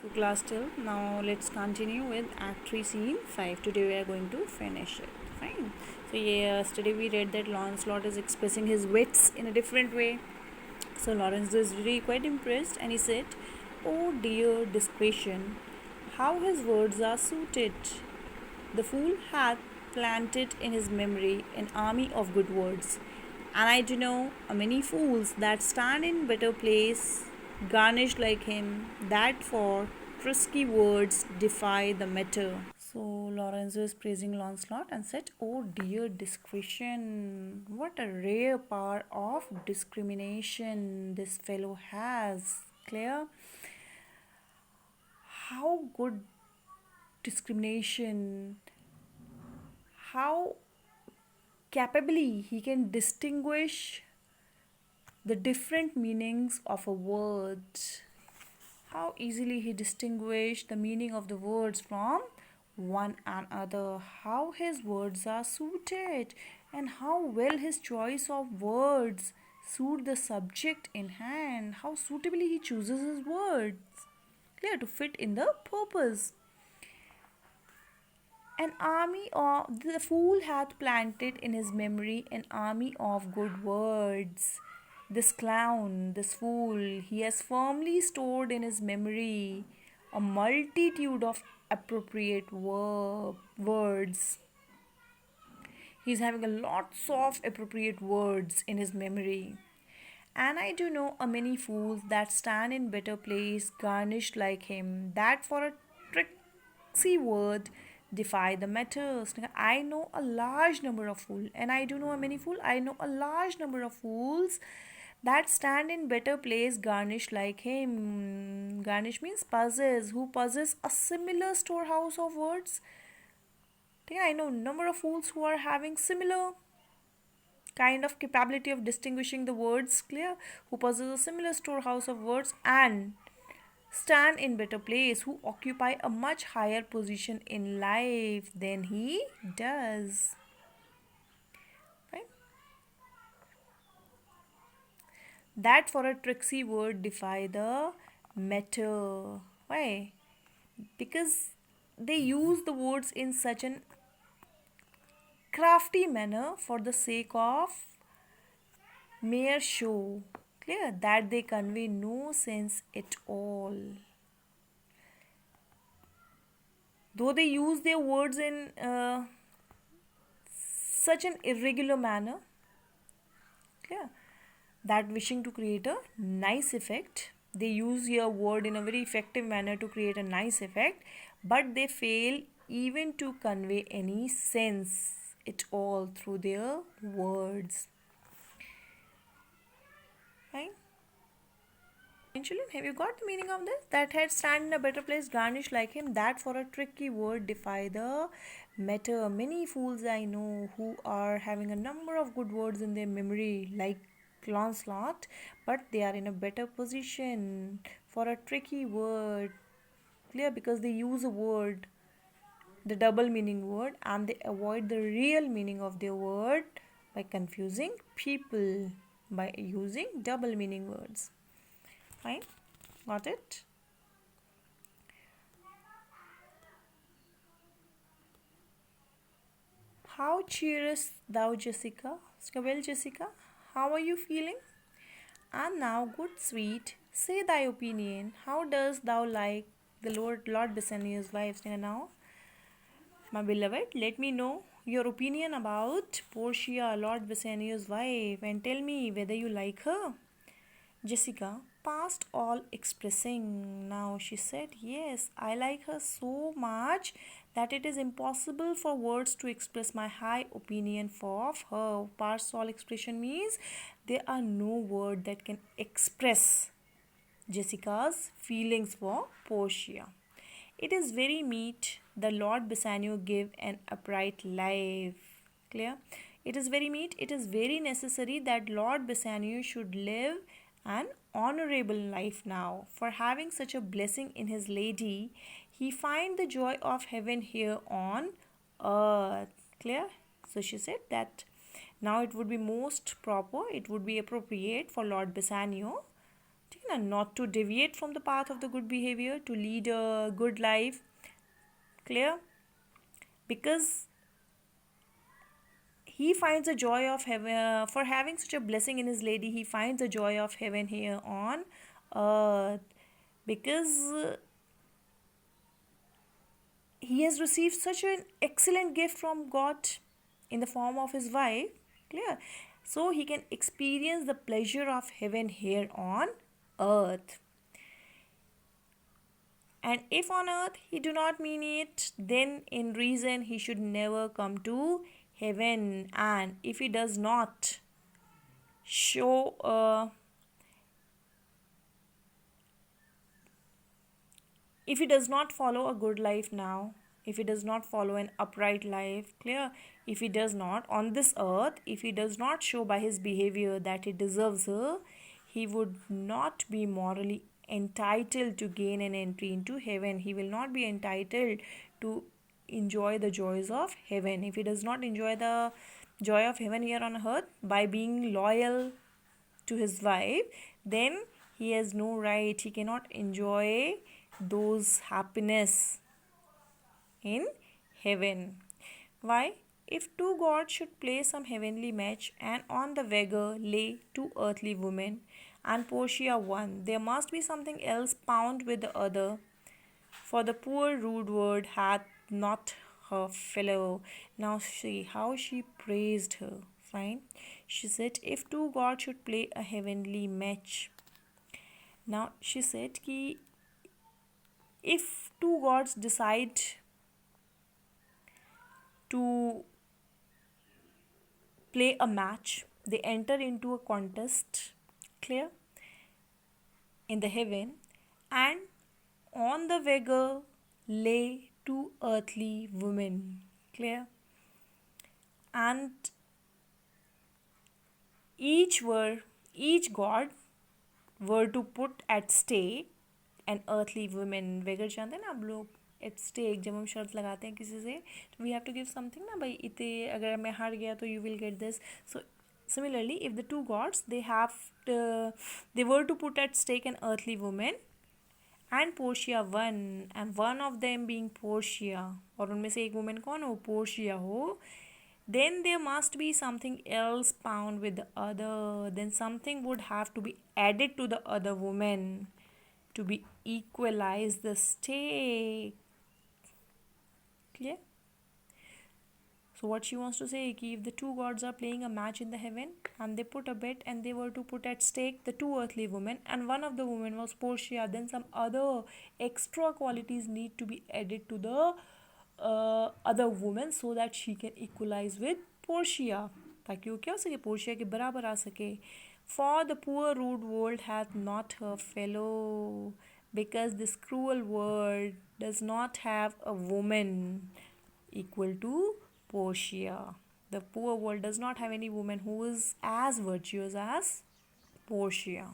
So class 12. Now let's continue with Act 3 Scene 5. Today we are going to finish it. Fine. So yesterday we read that Lancelot is expressing his wits in a different way. So Lawrence was really quite impressed and he said, "Oh dear discretion, how his words are suited. The fool hath planted in his memory an army of good words. And I do know a many fools that stand in better place, garnished like him, that for frisky words defy the matter." So Lorenzo is praising Lancelot and said, "Oh dear discretion, what a rare power of discrimination this fellow has." Clear? How good discrimination, how capably he can distinguish the different meanings of a word. How easily he distinguished the meaning of the words from one another. How his words are suited, and how well his choice of words suit the subject in hand. How suitably he chooses his words. Clear, to fit in the purpose. An army of the fool hath planted in his memory an army of good words. This clown, this fool, he has firmly stored in his memory a multitude of appropriate words. He's having a lots of appropriate words in his memory. And I do know a many fools that stand in better place, garnished like him, that for a tricksy word defy the matters. I know a large number of fools, and I do know a many fool. I know a large number of fools that stand in better place, garnished like him. Garnish means possess, who possess a similar storehouse of words. I know number of fools who are having similar kind of capability of distinguishing the words, clear, who possess a similar storehouse of words and stand in better place, who occupy a much higher position in life than he does. Right? That for a tricksy word defy the matter. Why? Because they use the words in such an crafty manner for the sake of mere show. Clear? That they convey no sense at all. Though they use their words in such an irregular manner, clear, that wishing to create a nice effect, they use your word in a very effective manner to create a nice effect, but they fail even to convey any sense at all through their words. Right? Children, have you got the meaning of this? That had stand in a better place, garnish like him, that for a tricky word defy the matter. Many fools I know who are having a number of good words in their memory, like Lancelot, but they are in a better position for a tricky word. Clear? Because they use a word, the double meaning word, and they avoid the real meaning of their word by confusing people by using double meaning words. Fine? Got it? How cheerest thou, Jessica? Well, Jessica, how are you feeling? And now, good sweet, say thy opinion. How dost thou like the Lord Bassanio's wife? Now, my beloved, let me know your opinion about Portia, Lord Bassanio's wife, and tell me whether you like her. Jessica, past all expressing, now she said, "Yes, I like her so much that it is impossible for words to express my high opinion of her." Past all expression means there are no word that can express Jessica's feelings for Portia. It is very meet the Lord Bassanio give an upright life. Clear? It is very meet, it is very necessary that Lord Bassanio should live an honorable life now. For having such a blessing in his lady, he find the joy of heaven here on earth. Clear? So she said that now it would be most proper, it would be appropriate for Lord Bassanio and not to deviate from the path of the good behavior, to lead a good life. Clear? Because he finds a joy of heaven for having such a blessing in his lady. He finds a joy of heaven here on earth because he has received such an excellent gift from God in the form of his wife. Clear? So he can experience the pleasure of heaven here on earth. And if on earth he do not mean it, then in reason he should never come to heaven. And if he does not show if he does not follow a good life now, if he does not follow an upright life, clear, if he does not on this earth, if he does not show by his behavior that he deserves her, he would not be morally entitled to gain an entry into heaven. He will not be entitled to enjoy the joys of heaven. If he does not enjoy the joy of heaven here on earth by being loyal to his wife, then he has no right, he cannot enjoy those happiness in heaven. Why? If two gods should play some heavenly match, and on the wager lay two earthly women, and Portia won, there must be something else bound with the other, for the poor rude word hath not her fellow. Now see how she praised her. Fine. She said, if two gods should play a heavenly match. Now she said कि if two gods decide to play a match, they enter into a contest, clear, in the heaven, and on the wager lay two earthly women, clear, and each god were to put at stake an earthly woman. वेगर जानते हैं ना आप लोग, at stake जब हम शर्त लगाते हैं किसी से, तो we have to give something ना भाई, इतने अगर मैं हार गया तो you will get this. So similarly, if the two gods they were to put at stake an earthly woman, and Portia won, and one of them being Portia, और उनमें से एक woman कौन हो, Portia हो, then there must be something else bound with the other. Then something would have to be added to the other woman to be equalize the stake. Clear? So what she wants to say is if the two gods are playing a match in the heaven and they put a bet and they were to put at stake the two earthly women, and one of the women was Portia, then some other extra qualities need to be added to the other woman so that she can equalize with Portia, ताकि वो क्या हो सके, Portia के बराबर आ सके. For the poor rude world hath not her fellow, because this cruel world does not have a woman equal to Portia. The poor world does not have any woman who is as virtuous as Portia.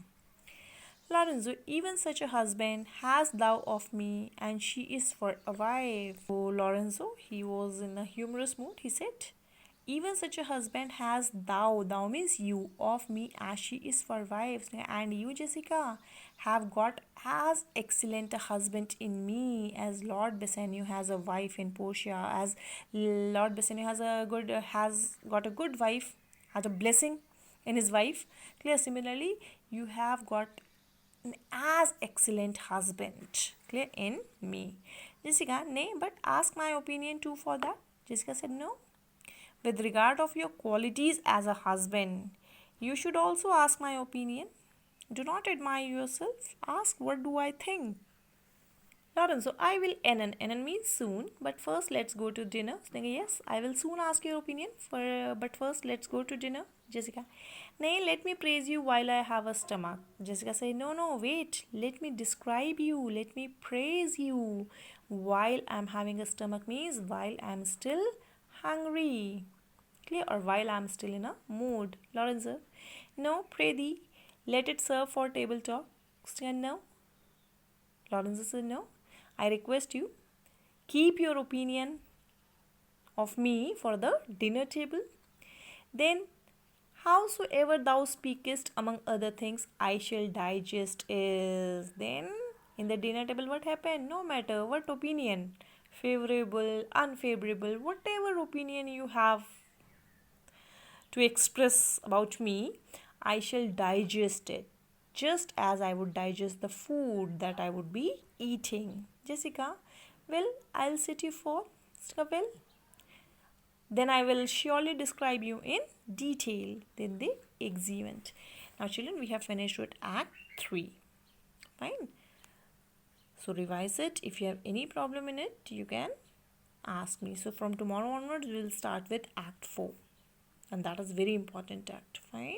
Lorenzo, even such a husband hast thou of me, and she is for a wife. So Lorenzo, he was in a humorous mood. He said, even such a husband has thou means you, of me as she is for wives, and you, Jessica, have got as excellent a husband in me as Lord Bassanio has a wife in Portia, as Lord Bassanio has got a good wife, has a blessing in his wife. Clear? Similarly, you have got an as excellent husband, clear, in me. Jessica, nay, but ask my opinion too for that. Jessica said no. With regard of your qualities as a husband, you should also ask my opinion. Do not admire yourself. Ask what do I think. Lorenzo, I will NN means soon, but first let's go to dinner. Yes, I will soon ask your opinion, but first let's go to dinner. Jessica, nay, let me praise you while I have a stomach. Jessica say, no, wait, let me describe you, let me praise you. While I'm having a stomach means while I'm still hungry. Clear? Or while I'm still in a mood. Lorenzo, no, pray thee, let it serve for table talk. No. Lorenzo said, no, I request you, keep your opinion of me for the dinner table. Then Howsoever thou speakest, among other things, I shall digest is. Then, in the dinner table, what happened? No matter what opinion, favorable, unfavorable, whatever opinion you have to express about me, I shall digest it just as I would digest the food that I would be eating. Jessica, well, I'll sit you for well. Then I will surely describe you in detail in the exeunt. Now, children, we have finished with Act 3. Fine. So, revise it. If you have any problem in it, you can ask me. So, from tomorrow onwards, we will start with Act 4. And that is very important act. Fine.